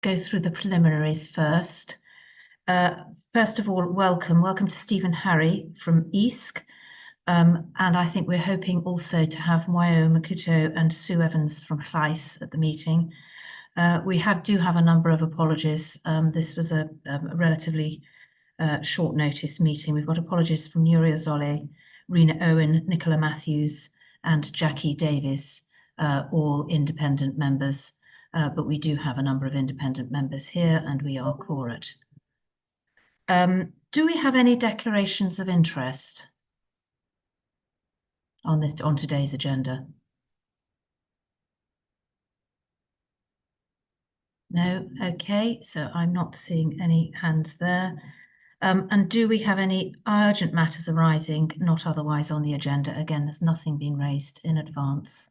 go through the preliminaries first. First of all, welcome to Stephen Harry from EASC. And I think we're hoping also to have Moyo Makuto and Sue Evans from Llais at the meeting. We do have a number of apologies. This was a relatively short notice meeting. We've got apologies from Nuria Zole, Rena Owen, Nicola Matthews, and Jackie Davis, all independent members. But we do have a number of independent members here, and we are quorate. Do we have any declarations of interest on today's agenda? No, okay, so I'm not seeing any hands there. And do we have any urgent matters arising, not otherwise on the agenda? Again, there's nothing been raised in advance.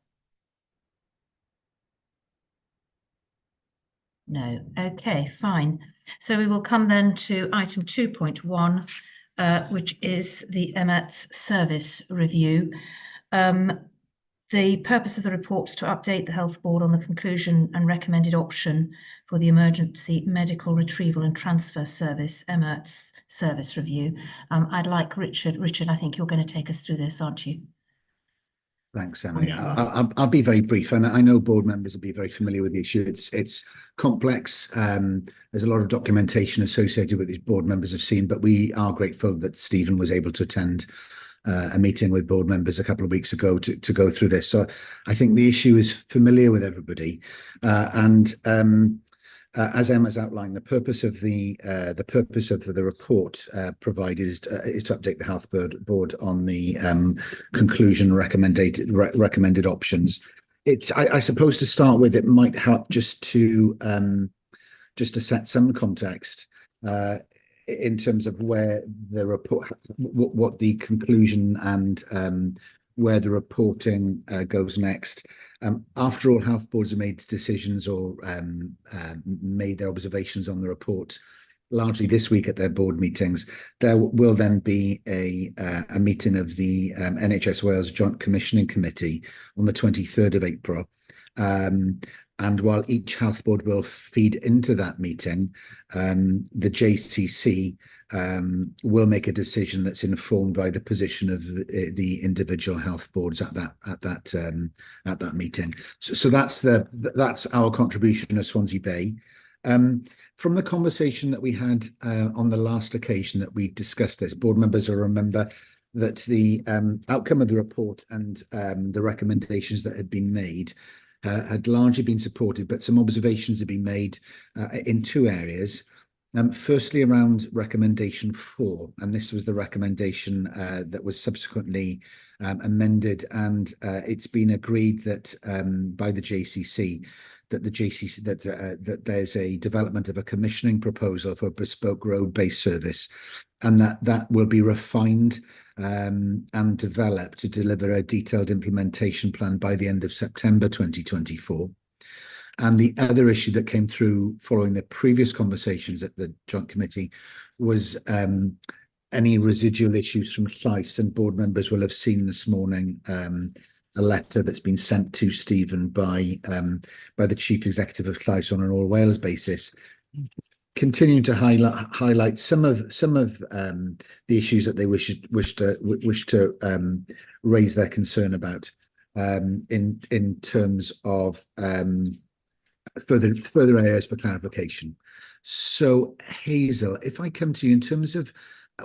No, okay, fine. So we will come then to item 2.1, which is the EMETS service review. The purpose of the report is to update the Health Board on the conclusion and recommended option for the Emergency Medical Retrieval and Transfer Service, EMERTS service review. I'd like Richard. Richard, I think you're going to take us through this, aren't you? Thanks, Emily. I'll be very brief, and I know board members will be very familiar with the issue. It's complex. There's a lot of documentation associated with these board members have seen, but we are grateful that Stephen was able to attend a meeting with board members a couple of weeks ago to go through this. So I think the issue is familiar with everybody, and as Emma's outlined, the purpose of the report provided is to update the Health Board on the conclusion recommended options. I suppose to start with, it might help just to set some context in terms of where the report, what the conclusion and where the reporting goes next. After all health boards have made decisions or made their observations on the report, largely this week at their board meetings, there will then be a meeting of the NHS Wales Joint Commissioning Committee on the 23rd of April. And while each health board will feed into that meeting, the JCC will make a decision that's informed by the position of the individual health boards at that meeting. So that's our contribution as Swansea Bay. From the conversation that we had on the last occasion that we discussed this, board members will remember that the outcome of the report and the recommendations that had been made had largely been supported, but some observations have been made in two areas. Firstly, around recommendation 4, and this was the recommendation that was subsequently amended, and it's been agreed that by the JCC that there's a development of a commissioning proposal for a bespoke road-based service, and that will be refined and developed to deliver a detailed implementation plan by the end of September 2024. And the other issue that came through following the previous conversations at the Joint Committee was any residual issues from Llais, and board members will have seen this morning a letter that's been sent to Stephen by the Chief Executive of Llais on an All Wales basis, continuing to highlight some of the issues that they wish to raise their concern about in terms of further areas for clarification. So Hazel, if I come to you in terms of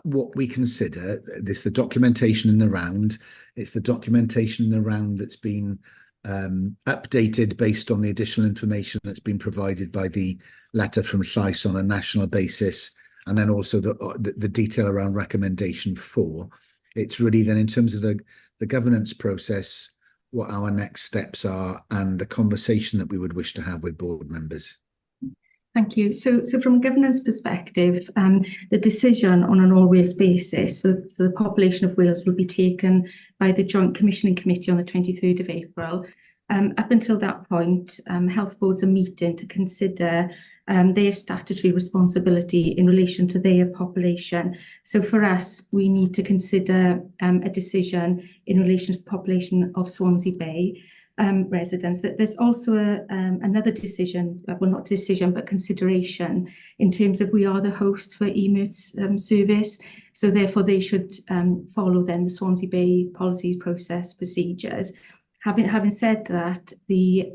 what we consider this, the documentation in the round, it's the documentation in the round that's been updated based on the additional information that's been provided by the letter from Llais on a national basis, and then also the detail around recommendation 4. It's really then in terms of the governance process, what our next steps are, and the conversation that we would wish to have with board members. Thank you. So from a governance perspective, the decision on an All Wales basis for the population of Wales will be taken by the Joint Commissioning Committee on the 23rd of April. Up until that point, health boards are meeting to consider their statutory responsibility in relation to their population. So for us, we need to consider a decision in relation to the population of Swansea Bay. residents. That there's also another decision, well, not decision, but consideration in terms of we are the host for EMIRT's service, so therefore they should follow then the Swansea Bay policies, process, procedures. Having said that, the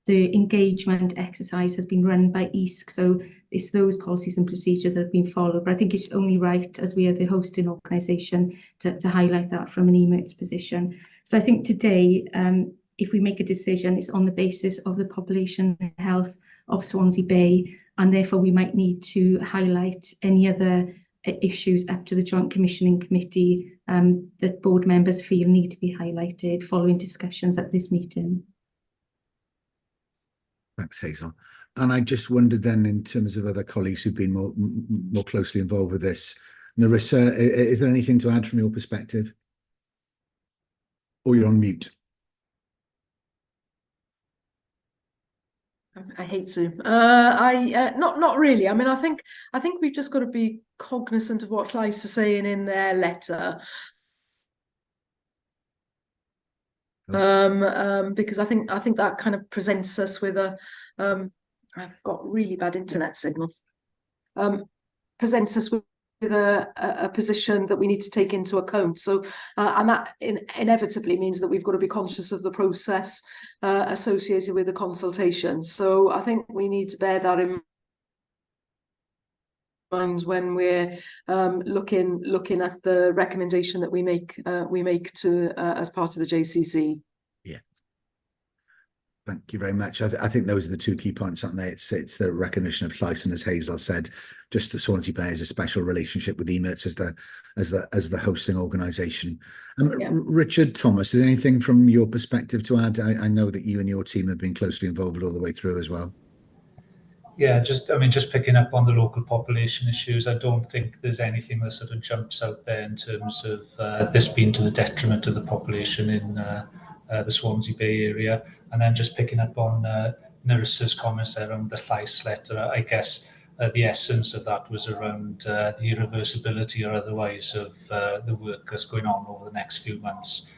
engagement exercise has been run by EASC, so it's those policies and procedures that have been followed. But I think it's only right, as we are the hosting organisation, to highlight that from an EMIRT's position. So I think today, if we make a decision, it's on the basis of the population health of Swansea Bay, and therefore we might need to highlight any other issues up to the Joint Commissioning Committee that board members feel need to be highlighted following discussions at this meeting. Thanks, Hazel. And I just wondered then, in terms of other colleagues who've been more closely involved with this, Nerissa, is there anything to add from your perspective? Or you're on mute. I hate Zoom. Not really. I mean, I think we've just got to be cognizant of what Llais are saying in their letter. Because I think that kind of presents us with a I've got really bad internet signal. Presents us with a position that we need to take into account. So and that inevitably means that we've got to be conscious of the process associated with the consultation. So I think we need to bear that in mind when we're looking at the recommendation that we make to as part of the JCC. Yeah. Thank you very much. I think those are the two key points, aren't they? It's the recognition of Llais, and as Hazel said, just that Swansea Bay has a special relationship with EMIRTS as the hosting organisation. Yeah. Richard Thomas, is there anything from your perspective to add? I know that you and your team have been closely involved all the way through as well. Yeah, just picking up on the local population issues, I don't think there's anything that sort of jumps out there in terms of this being to the detriment of the population in the Swansea Bay area. And then just picking up on Nerissa's comments there on the Llais letter, I guess the essence of that was around the irreversibility or otherwise of the work that's going on over the next few months.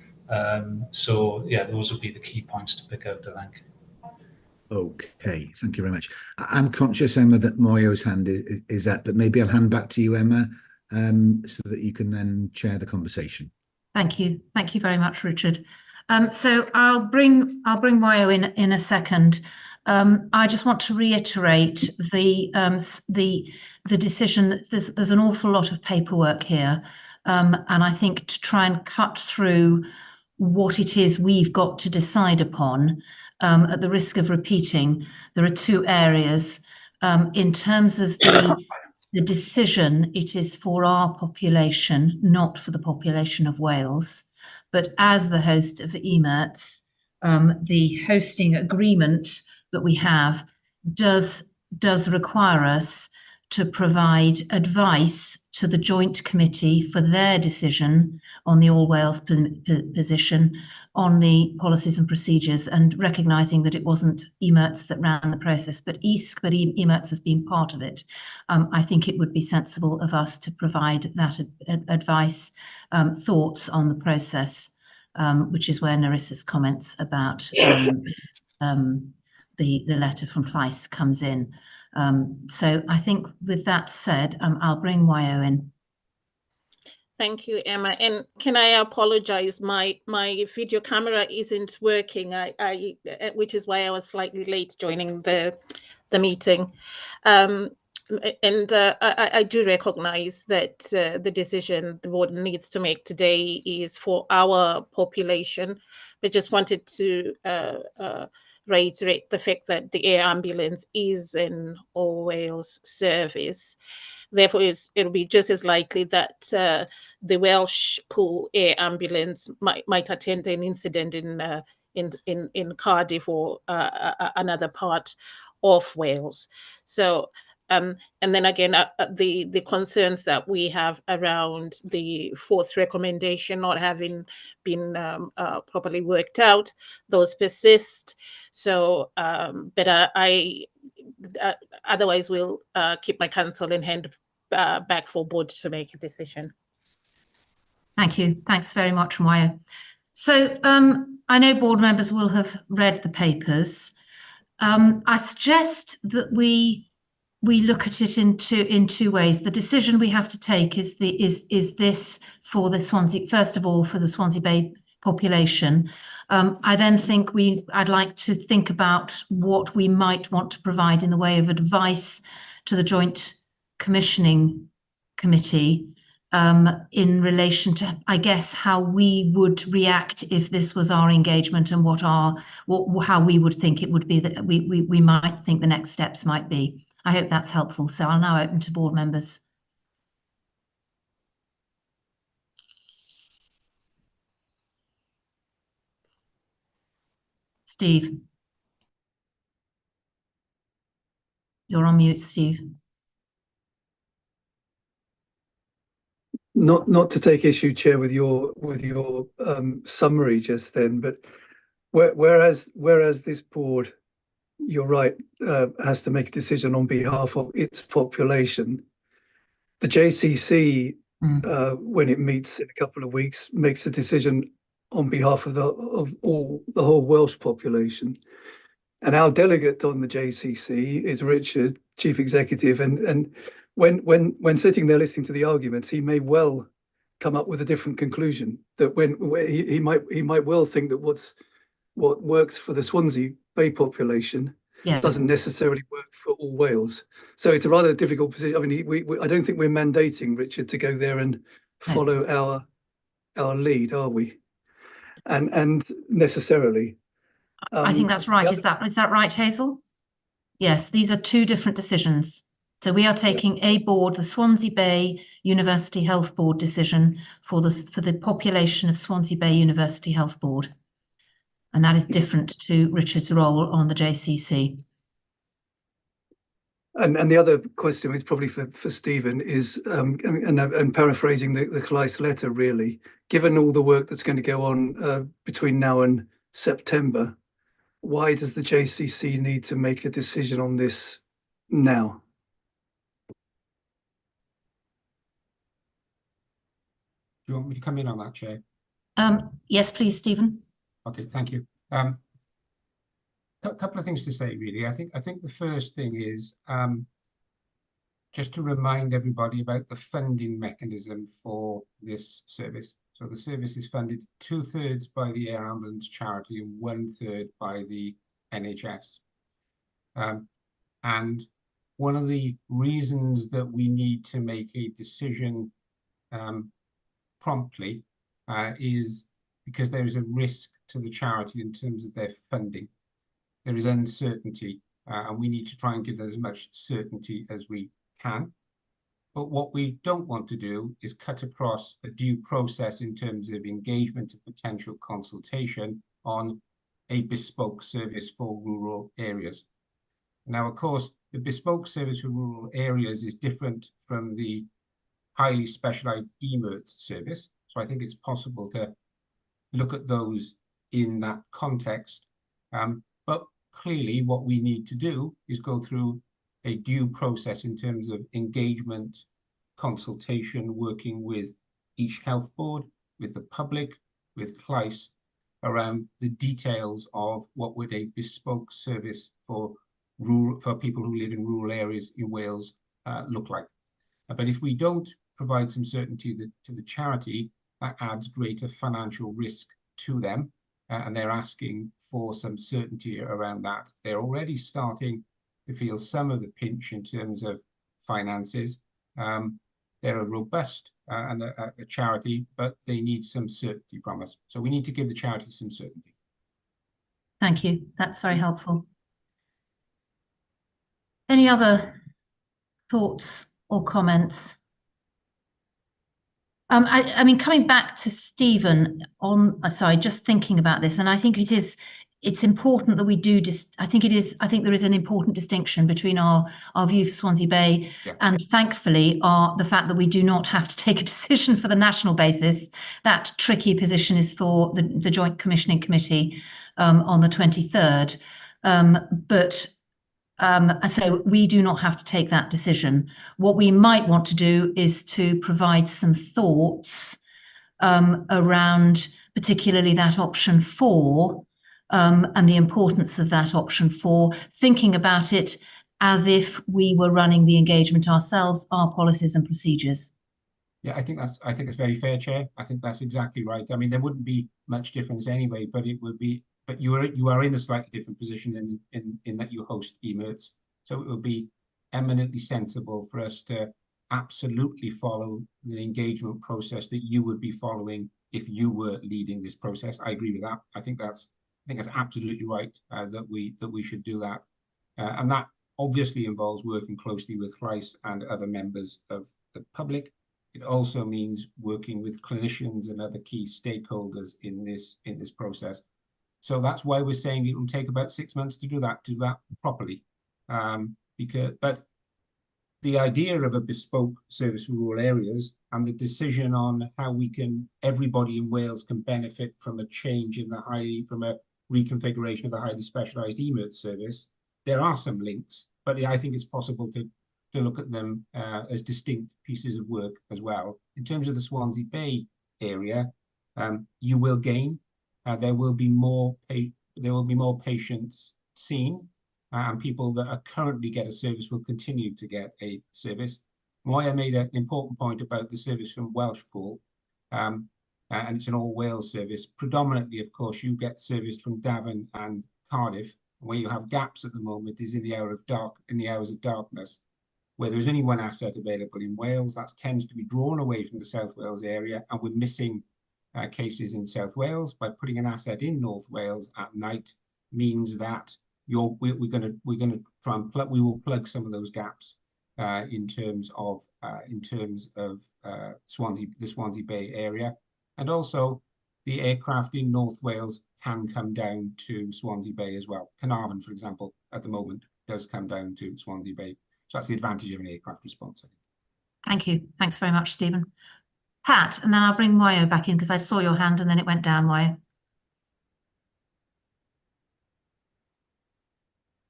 So yeah, those would be the key points to pick out, I think. Okay, thank you very much. I'm conscious, Emma, that Moyo's hand is up, but maybe I'll hand back to you, Emma, so that you can then chair the conversation. Thank you very much, Richard. So I'll bring Moyo in a second. I just want to reiterate the decision. There's an awful lot of paperwork here, and I think to try and cut through what it is we've got to decide upon, at the risk of repeating, there are two areas. In terms of the decision, it is for our population, not for the population of Wales. But as the host of EMIRTS, the hosting agreement that we have does require us to provide advice to the Joint Committee for their decision on the All Wales position on the policies and procedures, and recognising that it wasn't EMIRTS that ran the process, but EASC, but EMIRTS has been part of it. I think it would be sensible of us to provide that advice, thoughts on the process, which is where Nerissa's comments about the letter from Llais comes in. So I think with that said, I'll bring Moyo in. Thank you, Emma. And can I apologize? My video camera isn't working. Which is why I was slightly late joining the meeting. I do recognize that the decision the board needs to make today is for our population, but just wanted to reiterate the fact that the air ambulance is an All Wales service. Therefore, it'll be just as likely that the Welsh Pool Air Ambulance might attend an incident in Cardiff or another part of Wales. So, and then again, the concerns that we have around the fourth recommendation not having been properly worked out, those persist. So, but I otherwise will keep my counsel in hand back for board to make a decision. Thank you. Thanks very much, Moyo. So I know board members will have read the papers. I suggest that we look at it in two ways. The decision we have to take is this for the Swansea, first of all, for the Swansea Bay population. I then think I'd like to think about what we might want to provide in the way of advice to the Joint Commissioning Committee in relation to, I guess, how we would react if this was our engagement, and how we would think it would be, that we might think the next steps might be. I hope that's helpful. So I'll now open to board members. Steve. You're on mute, Steve. Not to take issue, Chair, with your summary just then, but whereas this board, you're right, has to make a decision on behalf of its population, the JCC, when it meets in a couple of weeks, makes a decision on behalf of the whole Welsh population. And our delegate on the JCC is Richard, Chief Executive, and when sitting there listening to the arguments, he may well come up with a different conclusion. That he might well think that what works for the Swansea Bay population doesn't necessarily work for all Wales. So it's a rather difficult position. I mean, I don't think we're mandating Richard to go there and follow our lead, are we? And necessarily. I think that's right. Is that right, Hazel? Yes, these are two different decisions. So we are taking a board, the Swansea Bay University Health Board decision for the population of Swansea Bay University Health Board. And that is different to Richard's role on the JCC. And the other question is probably for Stephen is, and paraphrasing the Cleis letter, really, given all the work that's going to go on between now and September, why does the JCC need to make a decision on this now? Do you want me to come in on that, Chair? Yes, please, Stephen. Okay, thank you. A couple of things to say, really. I think the first thing is just to remind everybody about the funding mechanism for this service. So the service is funded 2/3 by the Air Ambulance Charity and 1/3 by the NHS. And one of the reasons that we need to make a decision promptly is because there is a risk to the charity in terms of their funding. There is uncertainty, and we need to try and give them as much certainty as we can. But what we don't want to do is cut across a due process in terms of engagement and potential consultation on a bespoke service for rural areas. Now, of course, the bespoke service for rural areas is different from the highly specialized EMERT service. So I think it's possible to look at those in that context. But clearly what we need to do is go through a due process in terms of engagement, consultation, working with each health board, with the public, with Cleis, around the details of what would a bespoke service for people who live in rural areas in Wales look like. But if we don't provide some certainty to the charity, that adds greater financial risk to them, and they're asking for some certainty around that. They're already starting to feel some of the pinch in terms of finances. They're a robust and a charity, but they need some certainty from us. So we need to give the charity some certainty. Thank you. That's very helpful. Any other thoughts or comments? I mean, coming back to Stephen sorry, just thinking about this, and I think it's important that we do I think there is an important distinction between our view for Swansea Bay and thankfully the fact that we do not have to take a decision for the national basis. That tricky position is for the Joint Commissioning Committee on the 23rd. So we do not have to take that decision. What we might want to do is to provide some thoughts around particularly that option 4, and the importance of that option 4, thinking about it as if we were running the engagement ourselves, our policies and procedures. Yeah, I think it's very fair, Chair. I think that's exactly right. I mean, there wouldn't be much difference anyway, but it would be. But you are in a slightly different position in that you host EMIRTS, so it would be eminently sensible for us to absolutely follow the engagement process that you would be following if you were leading this process. I agree with that. I think that's absolutely right that we should do that, and that obviously involves working closely with Llais and other members of the public. It also means working with clinicians and other key stakeholders in this process. So that's why we're saying it will take about 6 months to do that properly. But the idea of a bespoke service for rural areas and the decision on how everybody in Wales can benefit from a change in from a reconfiguration of the highly specialised EMIRTS service, there are some links, but I think it's possible to look at them as distinct pieces of work as well. In terms of the Swansea Bay area, you will gain. There will be more patients seen, and people that are currently get a service will continue to get a service. Moya made an important point about the service from Welshpool, and it's an all Wales service. Predominantly, of course, you get serviced from Devon and Cardiff. Where you have gaps at the moment is in the hours of darkness, where there's only one asset available in Wales. That tends to be drawn away from the South Wales area, and we're missing cases in South Wales. By putting an asset in North Wales at night means that we're going to try and plug some of those gaps in terms of the Swansea Bay area, and also the aircraft in North Wales can come down to Swansea Bay as well. Carnarvon, for example, at the moment does come down to Swansea Bay. So that's the advantage of an aircraft response. Thank you. Thanks very much, Stephen. Pat, and then I'll bring Wayo back in because I saw your hand and then it went down, Wayo.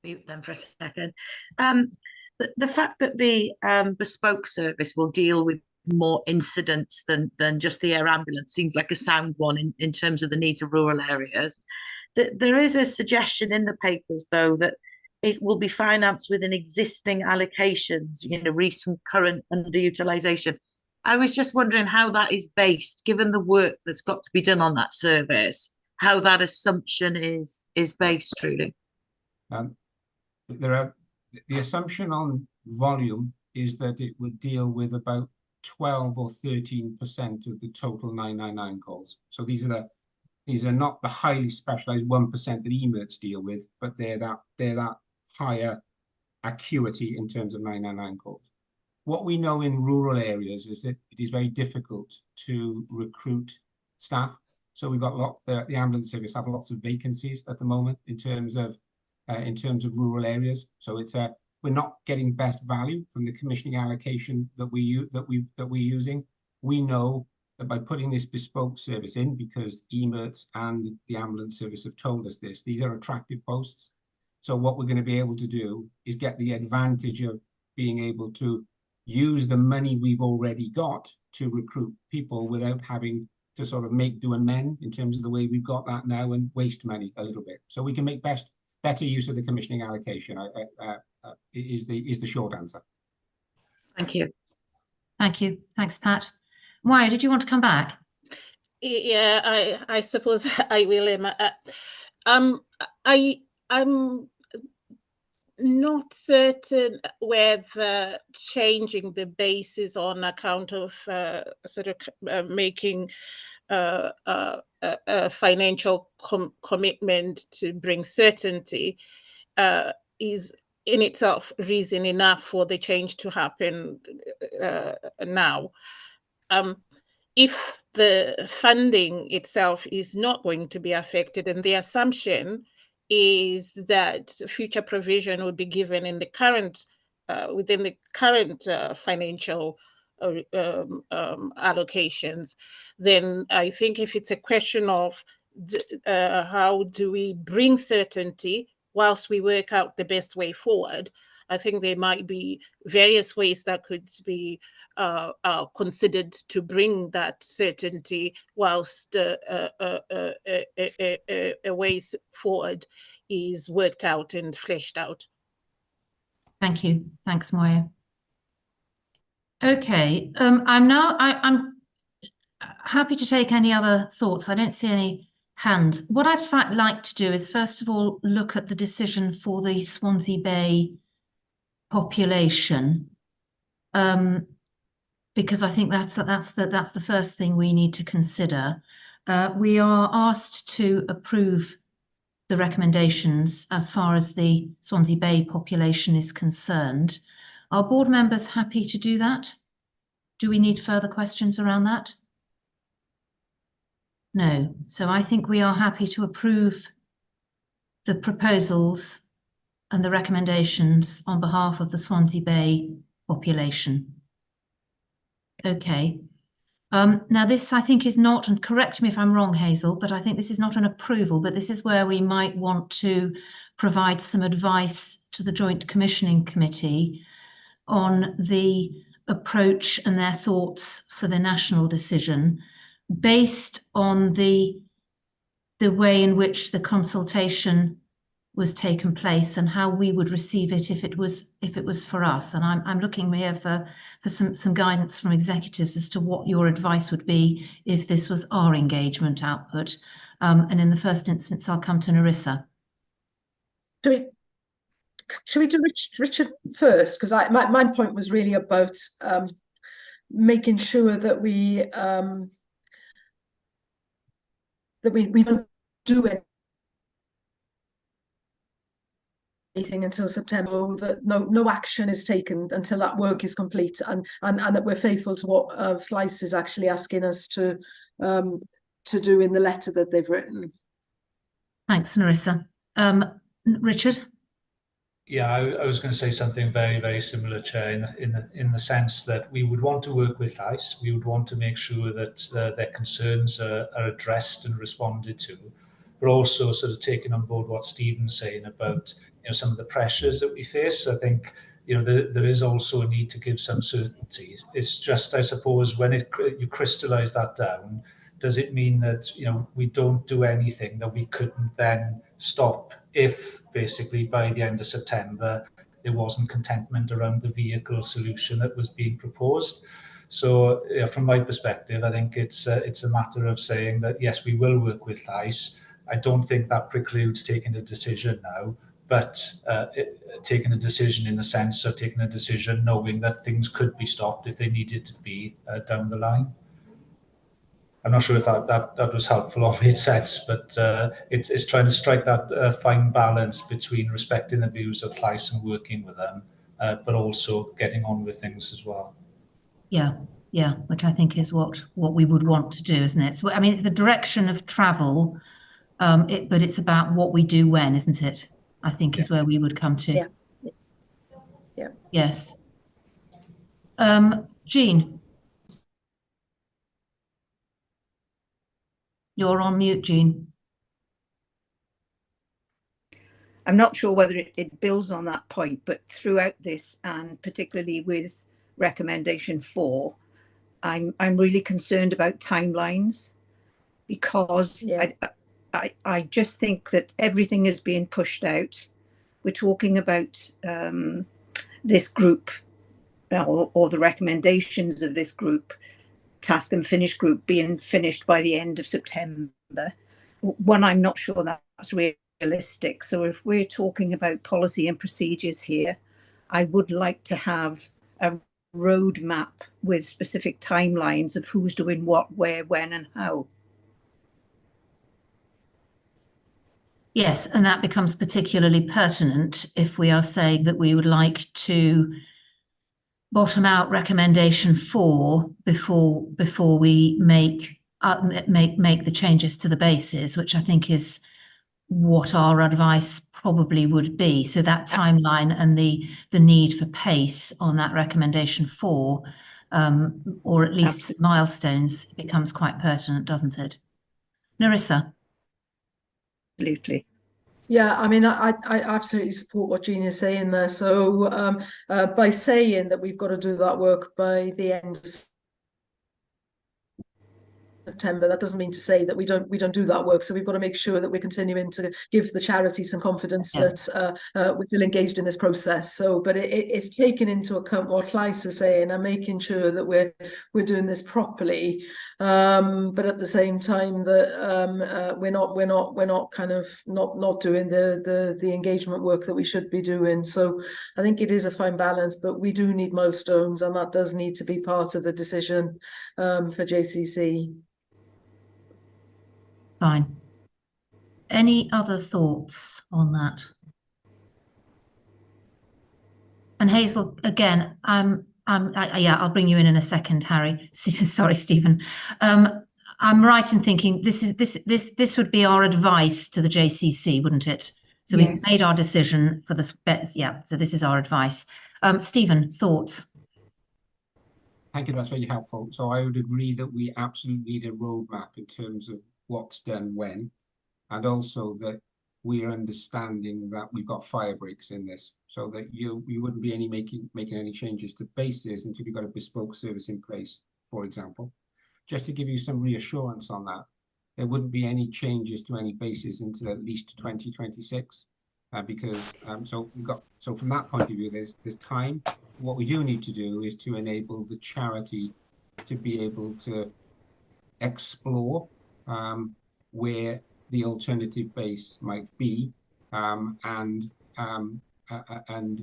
Mute them for a second. The fact that the bespoke service will deal with more incidents than just the air ambulance seems like a sound one in terms of the needs of rural areas. There is a suggestion in the papers, though, that it will be financed within existing allocations, recent current underutilization. I was just wondering how that is based, given the work that's got to be done on that service, how that assumption is based, truly. The assumption on volume is that it would deal with about 12 or 13% of the total 999 calls. So these are not the highly specialised 1% that EMIRTS deal with, but they're that higher acuity in terms of 999 calls. What we know in rural areas is that it is very difficult to recruit staff. So we've got the ambulance service have lots of vacancies at the moment in terms of rural areas. So we're not getting best value from the commissioning allocation that we're using. We know that by putting this bespoke service in, because EMIRTS and the ambulance service have told us this, these are attractive posts. So what we're going to be able to do is get the advantage of being able to use the money we've already got to recruit people without having to sort of make do and mend in terms of the way we've got that now and waste money a little bit. So we can make better use of the commissioning allocation is the short answer. Thank you. Thank you. Thanks, Pat. Why did you want to come back? Yeah, I suppose I will, Emma. I'm not certain whether changing the basis on account of making a financial commitment to bring certainty is in itself reason enough for the change to happen now. If the funding itself is not going to be affected, and the assumption is that future provision would be given in the current within the current financial allocations, then I think if it's a question of how do we bring certainty whilst we work out the best way forward, I think there might be various ways that could be considered to bring that certainty, whilst a ways forward is worked out and fleshed out. Thank you. Thanks, Moya. Okay, I'm happy to take any other thoughts. I don't see any hands. What I'd like to do is, first of all, look at the decision for the Swansea Bay population, because I think that's the first thing we need to consider. We are asked to approve the recommendations as far as the Swansea Bay population is concerned. Are board members happy to do that? Do we need further questions around that? No. So I think we are happy to approve the proposals and the recommendations on behalf of the Swansea Bay population. Okay. Now this, I think, is not, and correct me if I'm wrong, Hazel, but I think this is not an approval, but this is where we might want to provide some advice to the Joint Commissioning Committee on the approach and their thoughts for the national decision, based on the way in which the consultation was taken place and how we would receive it if it was for us. And I'm looking here for some guidance from executives as to what your advice would be if this was our engagement output. And in the first instance, I'll come to Nerissa. Should we do Richard first? Because my point was really about making sure that we don't do anything until September, that no action is taken until that work is complete, and that we're faithful to what Llais is actually asking us to do in the letter that they've written. Thanks, Nerissa. Richard? Yeah, I was going to say something very, very similar, Chair, in the sense that we would want to work with Llais. We would want to make sure that their concerns are addressed and responded to, but also sort of taking on board what Stephen's saying about some of the pressures that we face. I think there is also a need to give some certainty. It's just, I suppose, when you crystallise that down, does it mean that we don't do anything that we couldn't then stop if basically by the end of September there wasn't contentment around the vehicle solution that was being proposed? So from my perspective, I think it's a matter of saying that yes, we will work with Llais. I don't think that precludes taking a decision now, but taking a decision in the sense of taking a decision knowing that things could be stopped if they needed to be down the line. I'm not sure if that was helpful or made sense, but it's trying to strike that fine balance between respecting the views of Llais and working with them, but also getting on with things as well. Yeah, which I think is what we would want to do, isn't it? So, I mean, it's the direction of travel, but it's about what we do when, isn't it? I think is where we would come to. Yeah. Yes. Jean. You're on mute, Jean. I'm not sure whether it builds on that point, but throughout this, and particularly with recommendation 4, I'm really concerned about timelines, because I just think that everything is being pushed out. We're talking about this group or the recommendations of this group, task and finish group, being finished by the end of September. One, I'm not sure that's realistic. So if we're talking about policy and procedures here, I would like to have a roadmap with specific timelines of who's doing what, where, when, and how. Yes, and that becomes particularly pertinent if we are saying that we would like to bottom out recommendation 4 before we make the changes to the bases, which I think is what our advice probably would be. So that timeline and the need for pace on that recommendation 4, or at least milestones, becomes quite pertinent, doesn't it? Nerissa? Absolutely. Yeah, I mean, I absolutely support what Jean is saying there. So by saying that we've got to do that work by the end of September, that doesn't mean to say that we don't do that work. So we've got to make sure that we're continuing to give the charity some confidence that we're still engaged in this process. So, but it's taking into account what Llais is saying and making sure that we're doing this properly. But at the same time that we're not kind of not doing the engagement work that we should be doing. So I think it is a fine balance, but we do need milestones, and that does need to be part of the decision for JCC. Fine. Any other thoughts on that? And Hazel, again, yeah, I'll bring you in a second, Harry. Sorry, Stephen. I'm right in thinking this would be our advice to the JCC, wouldn't it? So Yes. we've made our decision for this. Yeah. So this is our advice. Stephen, thoughts? Thank you, that's really helpful. So I would agree that we absolutely need a roadmap in terms of what's done when, and also that we are understanding that we've got fire breaks in this, so that you wouldn't be making any changes to bases until you've got a bespoke service in place, for example. Just to give you some reassurance on that, there wouldn't be any changes to any bases until at least 2026, because so from that point of view, there's time. What we do need to do is to enable the charity to be able to explore where the alternative base might be, and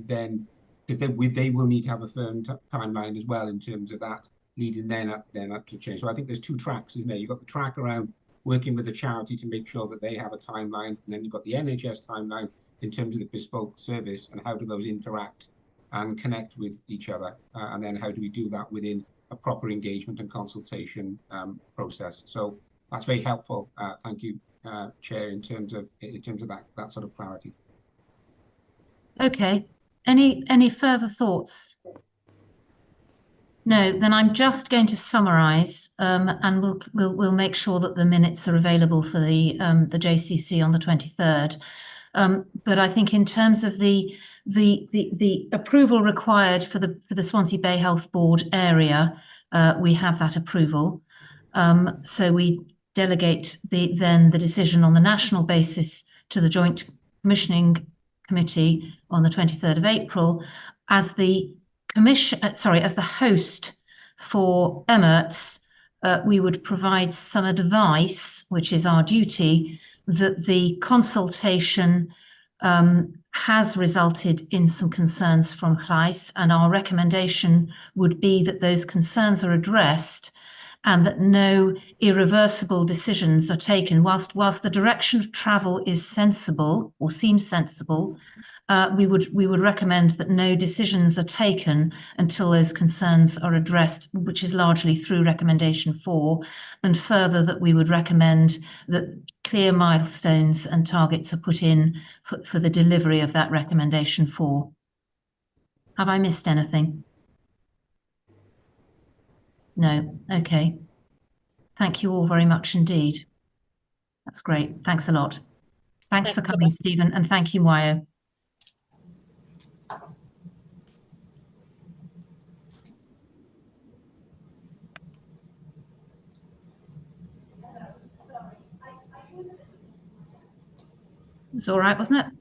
then because they will need to have a firm timeline as well in terms of that leading then up to change. So I think there's two tracks, isn't there? You've got the track around working with the charity to make sure that they have a timeline, and then you've got the NHS timeline in terms of the bespoke service and how do those interact and connect with each other, and then how do we do that within a proper engagement and consultation process. So that's very helpful. Thank you, Chair, in terms of that sort of clarity. Okay. Any further thoughts? No, then I'm just going to summarise, and we'll make sure that the minutes are available for the JCC on the 23rd. But I think in terms of the approval required for the Swansea Bay Health Board area, we have that approval. So we delegate the decision on the national basis to the Joint Commissioning Committee on the 23rd of April as the as the host for Emirates. We would provide some advice, which is our duty, that the consultation has resulted in some concerns from Llais, and our recommendation would be that those concerns are addressed and that no irreversible decisions are taken. Whilst the direction of travel is sensible or seems sensible, we would recommend that no decisions are taken until those concerns are addressed, which is largely through recommendation 4, and further that we would recommend that clear milestones and targets are put in for the delivery of that recommendation 4. Have I missed anything? No. Okay. Thank you all very much indeed. That's great. Thanks a lot. Thanks for coming, Stephen, and thank you, Mwayo. It was all right, wasn't it?